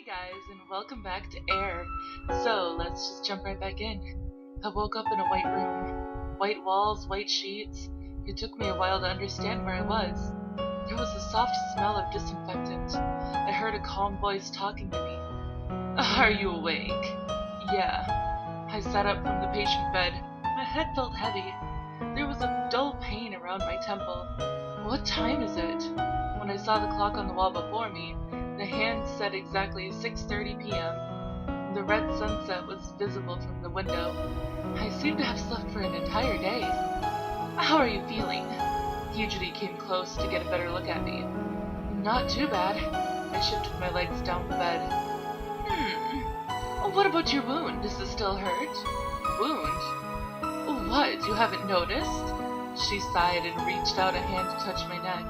Hi guys, and welcome back to Air. So, let's just jump right back in. I woke up in a white room. White walls, white sheets. It took me a while to understand where I was. There was a soft smell of disinfectant. I heard a calm voice talking to me. Are you awake? Yeah. I sat up from the patient bed. My head felt heavy. There was a dull pain around my temple. What time is it? When I saw the clock on the wall before me, the hand said exactly 6:30 p.m. The red sunset was visible from the window. I seemed to have slept for an entire day. How are you feeling? Hijiri came close to get a better look at me. Not too bad. I shifted my legs down the bed. What about your wound? Does it still hurt? Wound? What, you haven't noticed? She sighed and reached out a hand to touch my neck.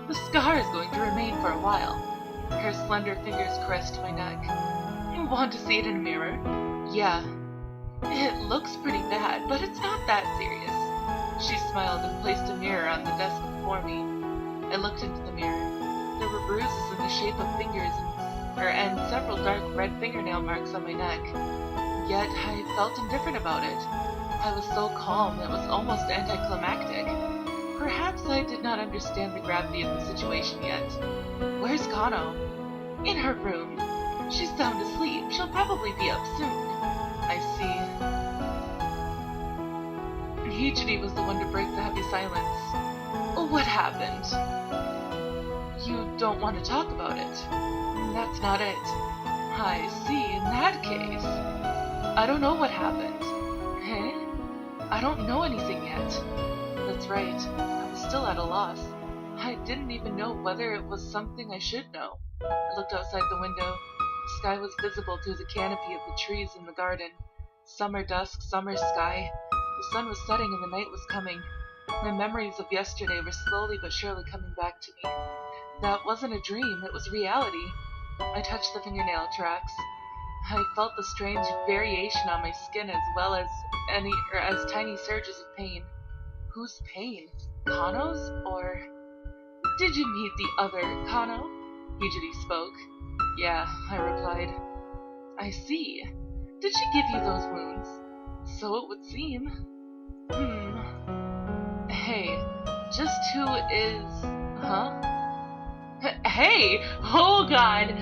The scar is going to remain for a while. Her slender fingers caressed my neck. You want to see it in a mirror? Yeah. It looks pretty bad, but it's not that serious. She smiled and placed a mirror on the desk before me. I looked into the mirror. There were bruises in the shape of fingers and several dark red fingernail marks on my neck. Yet I felt indifferent about it. I was so calm it was almost anticlimactic. Perhaps I did not understand the gravity of the situation yet. Where's Kano? In her room. She's sound asleep. She'll probably be up soon. I see. Hijiri was the one to break the heavy silence. What happened? You don't want to talk about it. That's not it. I see. In that case, I don't know what happened. I don't know anything yet. That's right. I was still at a loss. I didn't even know whether it was something I should know. I looked outside the window. The sky was visible through the canopy of the trees in the garden. Summer dusk, summer sky. The sun was setting and the night was coming. My memories of yesterday were slowly but surely coming back to me. That wasn't a dream, it was reality. I touched the fingernail tracks. I felt the strange variation on my skin as well as tiny surges of pain. Whose pain? Kano's? Or... Did you meet the other Kano? Hijiri spoke. Yeah, I replied. I see. Did she give you those wounds? So it would seem. Hey, just who is... Huh? Hey! Oh God!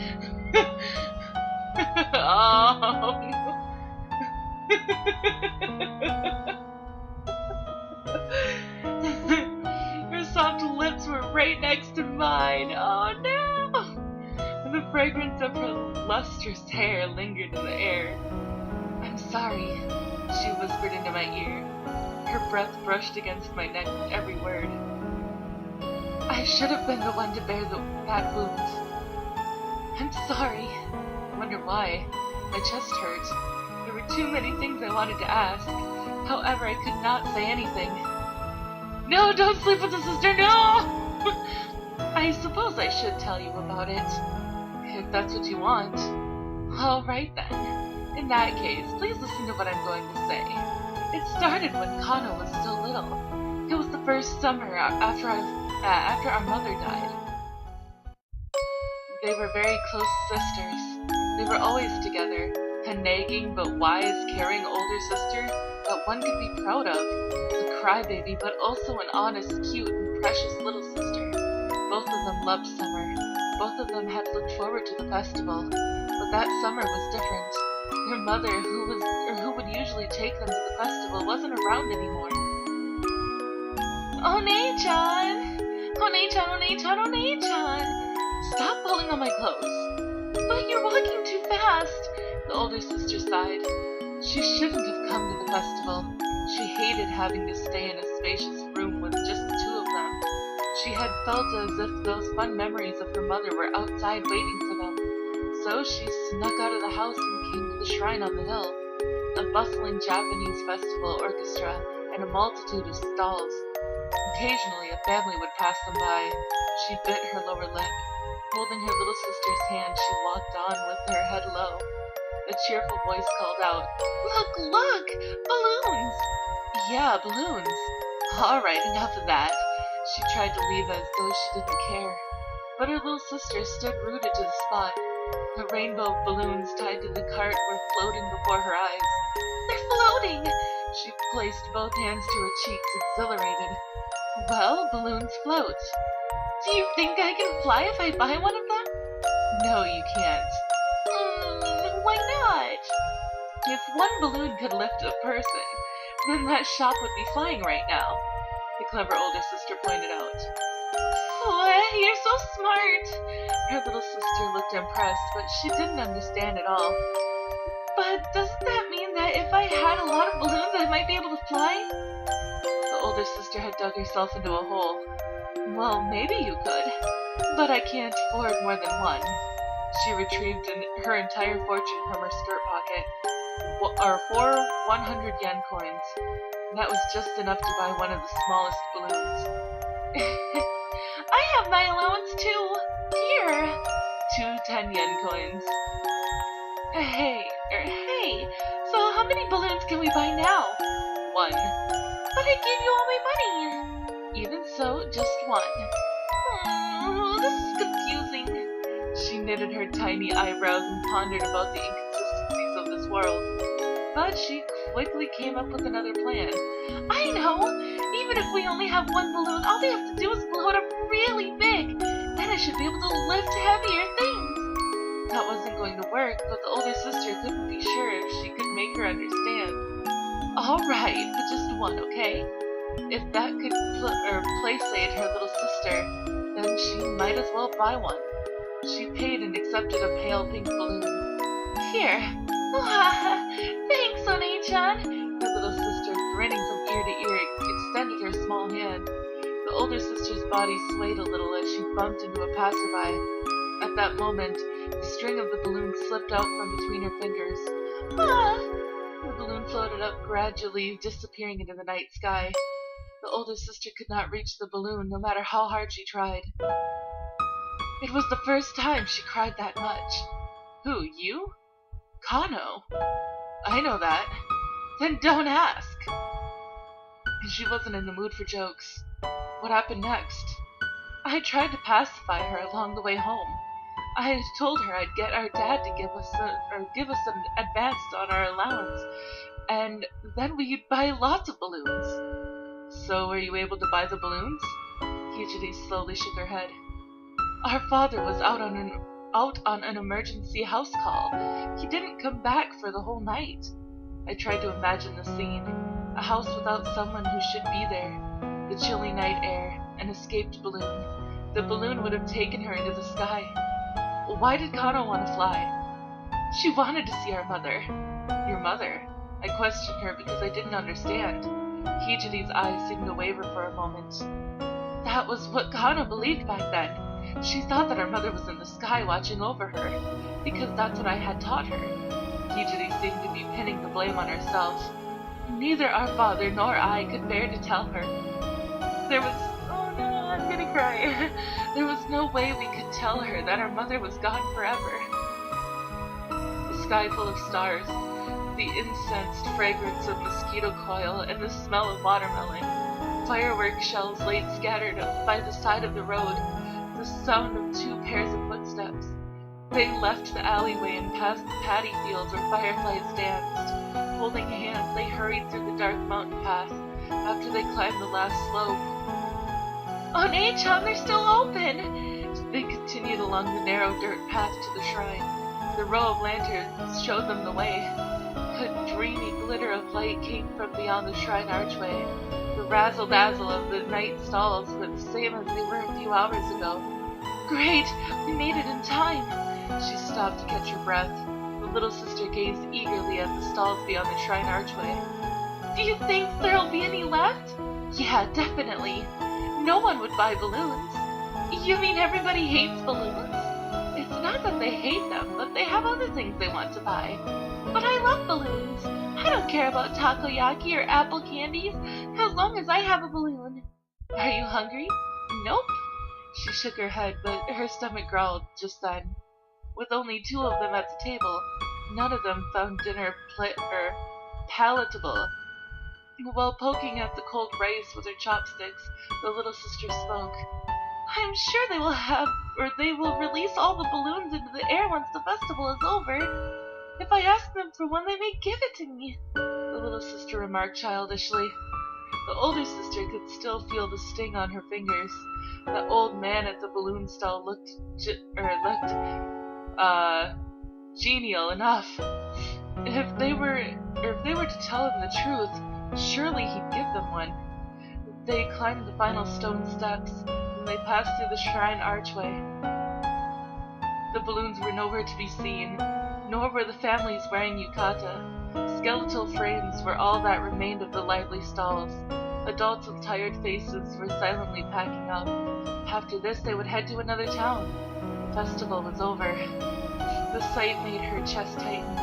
Her soft lips were right next to mine. Oh no! The fragrance of her lustrous hair lingered in the air. I'm sorry, she whispered into my ear. Her breath brushed against my neck with every word. I should have been the one to bear that wound. I'm sorry. Wonder why. My chest hurt. There were too many things I wanted to ask. However, I could not say anything. No, don't sleep with the sister, no! I suppose I should tell you about it, if that's what you want. Alright then. In that case, please listen to what I'm going to say. It started when Kano was still little. It was the first summer after our mother died. They were very close sisters. They were always together, a nagging but wise, caring older sister that one could be proud of, a crybaby but also an honest, cute, and precious little sister. Both of them loved summer. Both of them had looked forward to the festival, but that summer was different. Their mother, who would usually take them to the festival, wasn't around anymore. Onei-chan! Onei-chan, Onei-chan, Onei-chan! Stop pulling on my clothes. But you're walking too fast, the older sister sighed. She shouldn't have come to the festival. She hated having to stay in a spacious room with just the two of them. She had felt as if those fun memories of her mother were outside waiting for them. So she snuck out of the house and came to the shrine on the hill. A bustling Japanese festival orchestra and a multitude of stalls. Occasionally a family would pass them by. She bit her lower lip. Holding her little sister's hand, she walked on with her head low. A cheerful voice called out, Look, look! Balloons! Yeah, balloons. Alright, enough of that. She tried to leave as though she didn't care. But her little sister stood rooted to the spot. The rainbow balloons tied to the cart were floating before her eyes. They're floating! She placed both hands to her cheeks, exhilarated. Well, balloons float. Do you think I can fly if I buy one of them? No, you can't. Why not? If one balloon could lift a person, then that shop would be flying right now, the clever older sister pointed out. What? You're so smart! Her little sister looked impressed, but she didn't understand at all. But doesn't that mean that if I had a lot of balloons, I might be able to fly? The older sister had dug herself into a hole. Well, maybe you could, but I can't afford more than one. She retrieved her entire fortune from her skirt pocket, or 4 100-yen coins. That was just enough to buy one of the smallest balloons. I have my allowance too. Here. 2 10-yen coins. Hey, so how many balloons can we buy now? 1. But I gave you all my money. Even so, just 1. This is confusing. She knitted her tiny eyebrows and pondered about the inconsistencies of this world. But she quickly came up with another plan. I know! Even if we only have 1 balloon, all they have to do is blow it up really big. Then I should be able to lift heavier things. That wasn't going to work, but the older sister couldn't be sure if she could make her understand. Alright, but just 1, okay? If that could placate her little sister, then she might as well buy one. She paid and accepted a pale pink balloon. Here. Thanks, One-chan. Her little sister, grinning from ear to ear, extended her small hand. The older sister's body swayed a little as she bumped into a passerby. At that moment, the string of the balloon slipped out from between her fingers. The balloon floated up, gradually disappearing into the night sky. The older sister could not reach the balloon, no matter how hard she tried. It was the first time she cried that much. Who, you? Kano? I know that. Then don't ask. She wasn't in the mood for jokes. What happened next? I tried to pacify her along the way home. I had told her I'd get our dad to give us an advance on our allowance, and then we'd buy lots of balloons. So were you able to buy the balloons? Hijiri slowly shook her head. Our father was out on an emergency house call. He didn't come back for the whole night. I tried to imagine the scene. A house without someone who should be there. The chilly night air. An escaped balloon. The balloon would have taken her into the sky. Why did Kano want to fly? She wanted to see our mother. Your mother? I questioned her because I didn't understand. Hijiri's eyes seemed to waver for a moment. That was what Kano believed back then. She thought that our mother was in the sky watching over her, because that's what I had taught her. Hijiri seemed to be pinning the blame on herself. Neither our father nor I could bear to tell her. Oh no, I'm gonna cry. There was no way we could tell her that our mother was gone forever. The sky full of stars, the incensed fragrance of mosquito coil, and the smell of watermelon. Firework shells laid scattered by the side of the road. The sound of 2 pairs of footsteps. They left the alleyway and passed the paddy fields where fireflies danced. Holding hands, they hurried through the dark mountain path after they climbed the last slope. On-chan, they're still open! They continued along the narrow dirt path to the shrine. The row of lanterns showed them the way. A dreamy glitter of light came from beyond the shrine archway. The razzle-dazzle of the night stalls were the same as they were a few hours ago. Great! We made it in time! She stopped to catch her breath. The little sister gazed eagerly at the stalls beyond the shrine archway. Do you think there'll be any left? Yeah, definitely. No one would buy balloons. You mean everybody hates balloons? It's not that they hate them, but they have other things they want to buy. But I love balloons. I don't care about takoyaki or apple candies, as long as I have a balloon. Are you hungry? Nope. She shook her head, but her stomach growled just then. With only 2 of them at the table, none of them found dinner palatable. While poking at the cold rice with her chopsticks, the little sister spoke. I'm sure they will have or they will release all the balloons into the air once the festival is over. If I ask them for one, they may give it to me, the little sister remarked childishly. The older sister could still feel the sting on her fingers. The old man at the balloon stall looked genial enough. If they were to tell him the truth, surely he'd give them one. They climbed the final stone steps, and they passed through the shrine archway. The balloons were nowhere to be seen, nor were the families wearing yukata. Skeletal frames were all that remained of the lively stalls. Adults with tired faces were silently packing up. After this, they would head to another town. The festival was over. The sight made her chest tighten.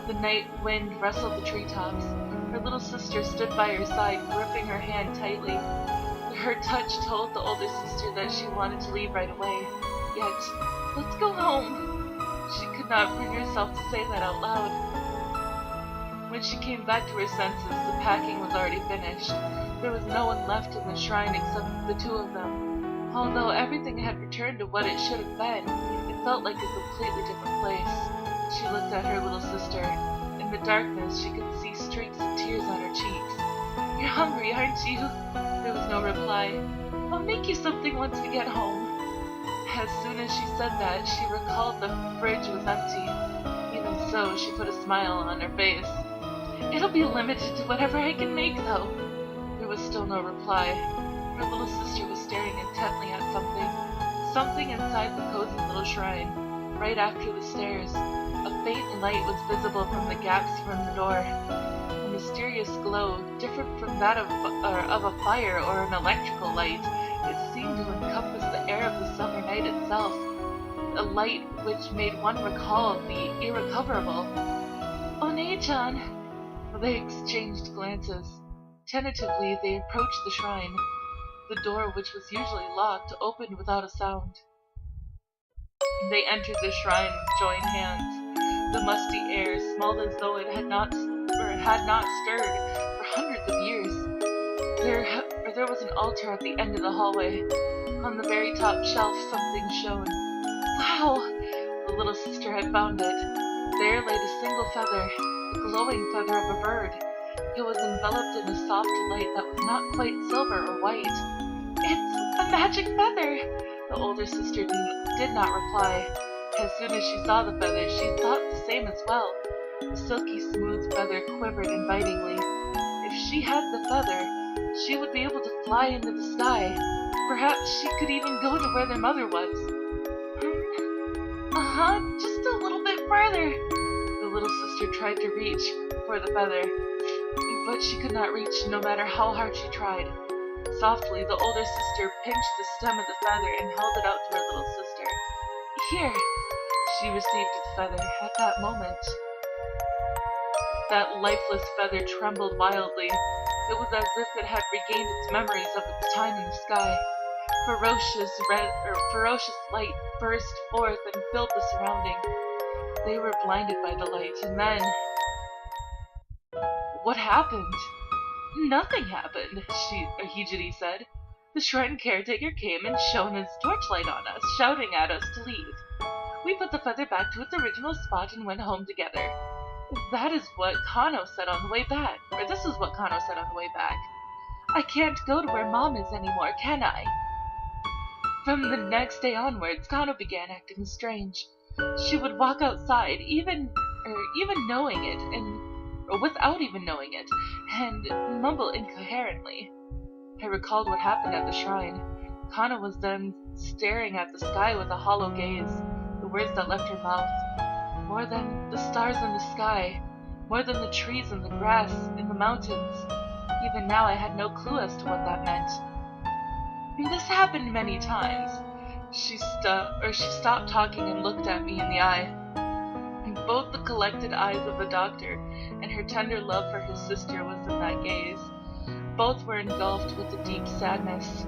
The night wind rustled the treetops. Her little sister stood by her side, gripping her hand tightly. Her touch told the older sister that she wanted to leave right away. Yet, let's go home. She could not bring herself to say that out loud. When she came back to her senses, the packing was already finished. There was no one left in the shrine except the two of them. Although everything had returned to what it should have been, it felt like a completely different place. She looked at her little sister. In the darkness, she could see streaks of tears on her cheeks. You're hungry, aren't you? There was no reply. I'll make you something once we get home. As soon as she said that, she recalled the fridge was empty. Even so, she put a smile on her face. It'll be limited to whatever I can make, though. There was still no reply. Her little sister was staring intently at something inside the cozy little shrine. Right after the stairs, a faint light was visible from the gaps from the door. A mysterious glow, different from that of a fire or an electrical light. It seemed to encompass the air of the summer night itself. A light which made one recall the irrecoverable. Onei-chan! They exchanged glances. Tentatively, they approached the shrine. The door, which was usually locked, opened without a sound. They entered the shrine and joined hands. The musty air smelled as though it had not stirred for hundreds of years. There was an altar at the end of the hallway. On the very top shelf, something shone. Wow! The little sister had found it. There laid a single feather, the glowing feather of a bird. It was enveloped in a soft light that was not quite silver or white. It's a magic feather! The older sister did not reply. As soon as she saw the feather, she thought the same as well. The silky smooth feather quivered invitingly. If she had the feather, she would be able to fly into the sky. Perhaps she could even go to where their mother was. Just a little bit further. The little sister tried to reach for the feather, but she could not reach no matter how hard she tried. Softly, the older sister pinched the stem of the feather and held it out to her little sister. Here! She received the feather at that moment. That lifeless feather trembled wildly. It was as if it had regained its memories of its time in the sky. Ferocious light burst forth and filled the surrounding. They were blinded by the light, and then... What happened? Nothing happened, Hijiri said. The shrine caretaker came and shone his torchlight on us, shouting at us to leave. We put the feather back to its original spot and went home together. That is what Kano said on the way back. Or this is what Kano said on the way back. I can't go to where Mom is anymore, can I? From the next day onwards, Kano began acting strange. She would walk outside, even knowing it, or without even knowing it, and mumble incoherently. I recalled what happened at the shrine. Kano was then staring at the sky with a hollow gaze, the words that left her mouth. More than the stars in the sky, more than the trees and the grass in the mountains. Even now I had no clue as to what that meant. This happened many times. She stopped talking and looked at me in the eye. Both the collected eyes of the doctor and her tender love for his sister was in that gaze. Both were engulfed with a deep sadness.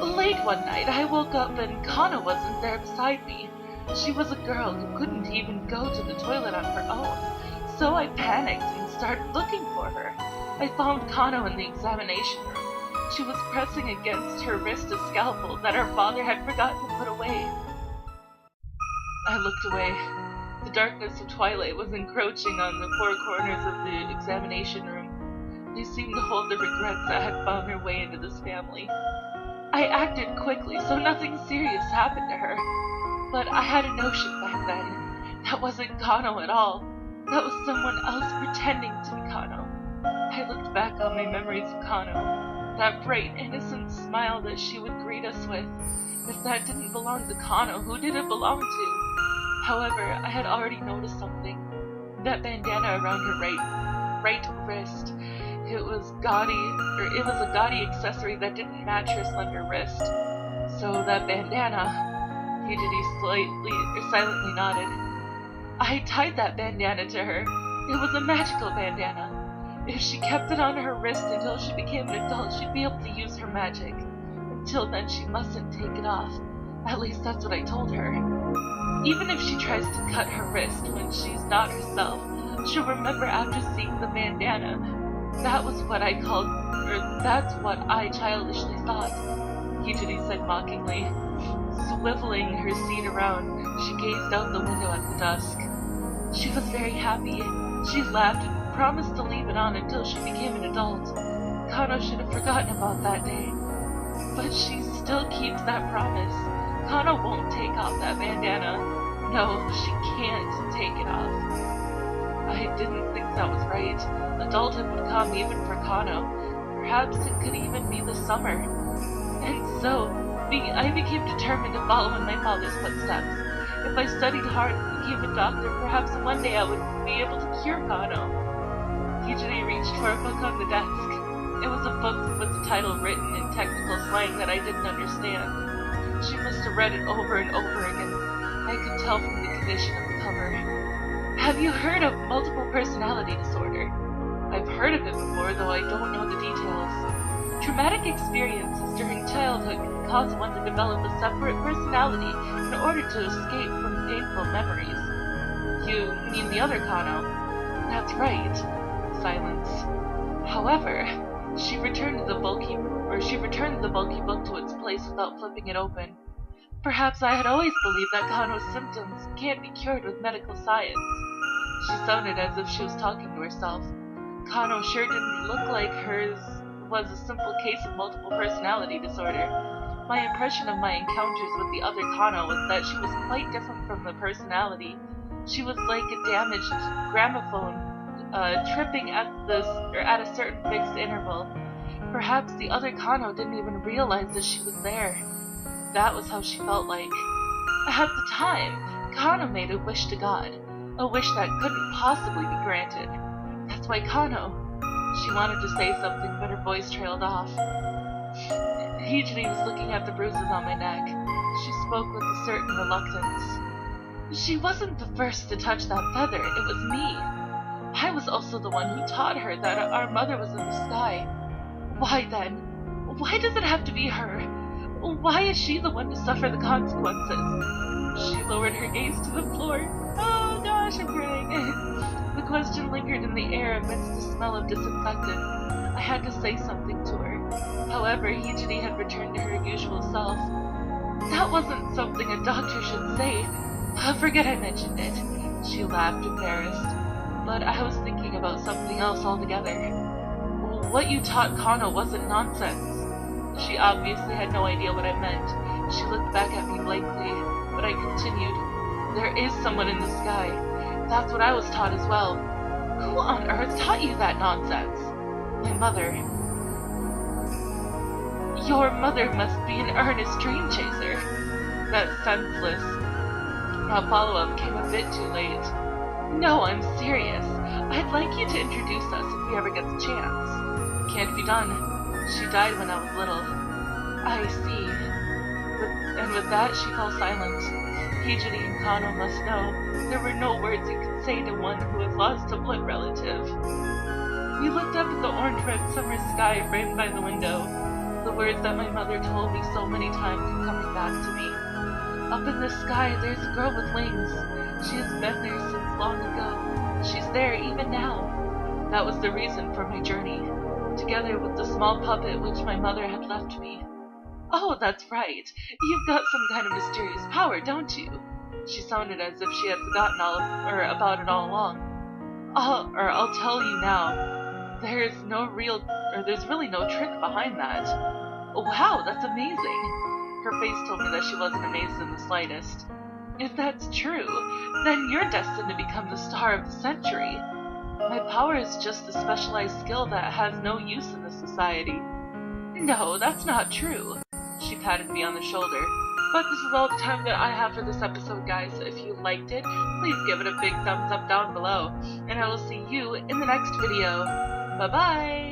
Late one night, I woke up and Kano wasn't there beside me. She was a girl who couldn't even go to the toilet on her own, so I panicked and started looking for her. I found Kano in the examination room. She was pressing against her wrist a scalpel that her father had forgotten to put away. I looked away. The darkness of twilight was encroaching on the four corners of the examination room. They seemed to hold the regrets that had found their way into this family. I acted quickly, so nothing serious happened to her. But I had a notion back then. That wasn't Kano at all. That was someone else pretending to be Kano. I looked back on my memories of Kano, that bright, innocent smile that she would greet us with. If that didn't belong to Kano, who did it belong to? However, I had already noticed something. That bandana around her right wrist. It was a gaudy accessory that didn't match her slender wrist. So that bandana, Hijiri silently nodded. I tied that bandana to her. It was a magical bandana. If she kept it on her wrist until she became an adult, she'd be able to use her magic. Until then, she mustn't take it off. At least that's what I told her. Even if she tries to cut her wrist when she's not herself, she'll remember after seeing the bandana. That's what I childishly thought, Hijiri said mockingly. Swiveling her seat around, she gazed out the window at the dusk. She was very happy. She laughed and promised to leave it on until she became an adult. Kano should have forgotten about that day. But she still keeps that promise. Kano won't take off that bandana. No, she can't take it off. I didn't think that was right. Adulthood would come even for Kano. Perhaps it could even be the summer. And so, I became determined to follow in my father's footsteps. If I studied hard and became a doctor, perhaps one day I would be able to cure Kano. Hijiri reached for a book on the desk. It was a book with the title written in technical slang that I didn't understand. She must have read it over and over again. I could tell from the condition of the cover. Have you heard of multiple personality disorder? I've heard of it before, though I don't know the details. Traumatic experiences during childhood can cause one to develop a separate personality in order to escape from painful memories. You mean the other Kano? That's right. Silence. However, she returned the bulky book to its place without flipping it open. Perhaps I had always believed that Kano's symptoms can't be cured with medical science. She sounded as if she was talking to herself. Kano sure didn't look like hers was a simple case of multiple personality disorder. My impression of my encounters with the other Kano was that she was quite different from the personality. She was like a damaged gramophone, tripping at a certain fixed interval. Perhaps the other Kano didn't even realize that she was there. That was how she felt like. At the time, Kano made a wish to God, a wish that couldn't possibly be granted. That's why Kano... She wanted to say something, but her voice trailed off. Hijiri was looking at the bruises on my neck. She spoke with a certain reluctance. She wasn't the first to touch that feather, it was me. I was also the one who taught her that our mother was in the sky. Why then? Why does it have to be her? Why is she the one to suffer the consequences? She lowered her gaze to the floor. Oh gosh, I'm crying. The question lingered in the air amidst the smell of disinfectant. I had to say something to her. However, Hijiri had returned to her usual self. That wasn't something a doctor should say. Forget I mentioned it. She laughed, embarrassed. But I was thinking about something else altogether. What you taught Kano wasn't nonsense. She obviously had no idea what I meant. She looked back at me blankly, but I continued. There is someone in the sky. That's what I was taught as well. Who on earth taught you that nonsense? My mother. Your mother must be an earnest dream chaser. That senseless follow-up came a bit too late. No, I'm serious. I'd like you to introduce us if we ever get the chance. Can't be done. She died when I was little. I see. And with that, she fell silent. Hijiri and Kano must know there were no words you could say to one who has lost a blood relative. We looked up at the orange-red summer sky framed by the window. The words that my mother told me so many times were coming back to me. Up in the sky, there's a girl with wings. She has been there since long ago. She's there even now. That was the reason for my journey, together with the small puppet which my mother had left me. Oh, that's right. You've got some kind of mysterious power, don't you? She sounded as if she had forgotten about it all along. I'll tell you now. There's really no trick behind that. Wow, that's amazing. Her face told me that she wasn't amazed in the slightest. If that's true, then you're destined to become the star of the century. My power is just a specialized skill that has no use in this society. No, that's not true. She patted me on the shoulder. But this is all the time that I have for this episode, guys. If you liked it, please give it a big thumbs up down below. And I will see you in the next video. Bye-bye!